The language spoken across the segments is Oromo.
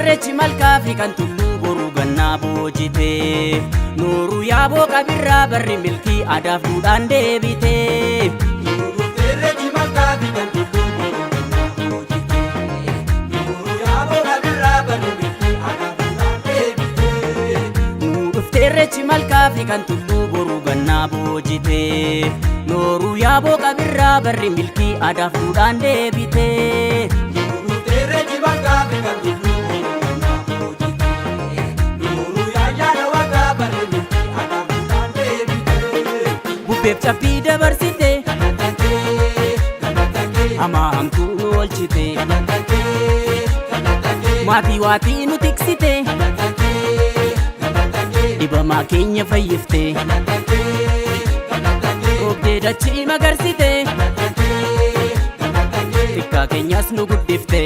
Irreechi malkaa fi kan tulluu boruu gannaa boojite Nooru yaaboo qabirraa barri milkii aadaaf duudhaan deebite Irreechi malkaa fi kan tulluu boruu gannaa boojite Nooru yaaboo qabirraa barri milkii aadaaf duudhaan deebite Irreechi malkaa fi kan tulluu boruu gannaa boojite Nooru yaaboo qabirraa barri milkii aadaaf duudhaan deebite Irreechi malkaa fi kan tulluu boruu gannaa boojite Nooru yaayyaadha waaqaa barri milkii aadaaf duudhaan deebite Bubbeef cabbii dabarsite Hamaa hamtuu nu oolchite Maatii waatii nu tiksite Dhibamaa keenya fayyifte Roobdee dachii magarsite Xiqqaa keenyas nu guddifte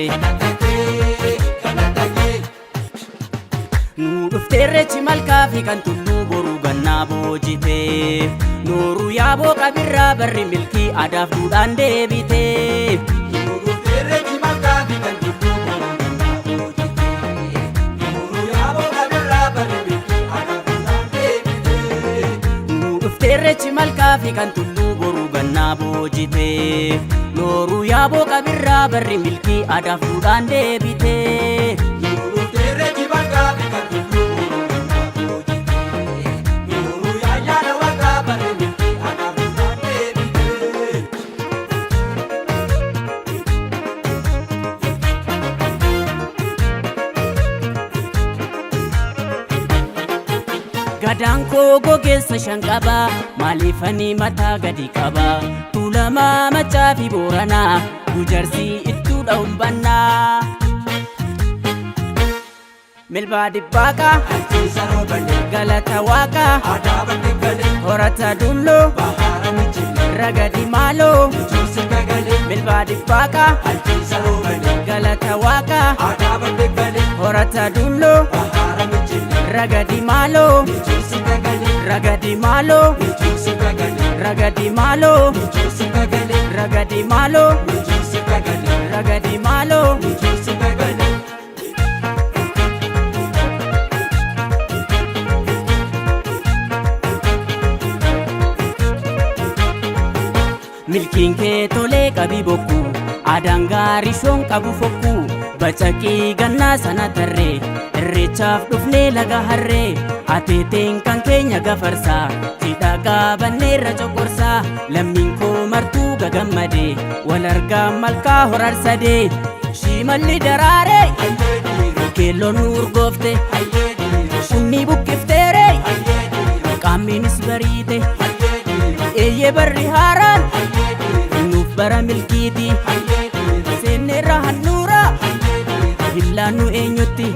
Nu dhufte irreechi malkaa fi kan tulluu boruu gannaa boojite Nooru yaaboo qabirraa barri milkii aadaaf duudhaan deebite Irreechi malkaa fi kan tulluu boruu gannaa boojite Nooru yaaboo qabirraa barri milkii aadaaf duudhaan deebite Nu dhufte irreechi malkaa fi kan tulluu boruu gannaa boojite Nooru yaaboo qabirraa barri milkii aadaaf duudhaan deebite Irreechi malkaa fi kan tulluu boruu gannaa boojite Nooru yaayyaadha waaqaa barri milkii aadaaf duudhaan deebite Gadaan koo gogeessa shan qaba maaliifanii mataa gadi qaba Tuulamaa Machaa fi Booranaa Gujarsii ittuudha umbannaa Milbaa Dibbaaqa Alchiisa roobale galata waaqaa aadaa badde galee horata dulloo bahaara mijjille ragadi maaloo Ijoolsi gagalee Milbaa Dibbaaqa Alchiisa roobale galata waaqaa aadaa badde galee horata dulloo bahaara mijjille ragadi maaloo Ijoolsi gagalee ragadi maaloo Ijoolsi gagalee ragadi maaloo Ijoolsi gagalee ragadi maaloo Ijoolsi gagalee ragadi maaloo Ijoolsi gagalee Milkiin kee tolee qabii bokkuu aadaan gaarii shoon qabu fokkuu Bacaqii gannaa sana tarree irreechaaf dhufnee laga harree Ateeteen kan keenya gafarsaa cidhaa qaabanneerra coqorsaa Lammiin koo martuu gagammadee wal argaa malkaa horarsadee Shimalli daraaree Ayyee dhiiroo keelloon nu urgoofte Ayyee dhiiroo Shunni buqqifteeree Ayyee dhiiroo qaammiinis bariite Ayyee dhiiroo Eeyyee barri haaraan Ayyee dhiiroo nuuf bara milkiiti Ayyee dhiiroo Seenneerra handhuura Ayyee dhiiroo Hillaannu eenyutti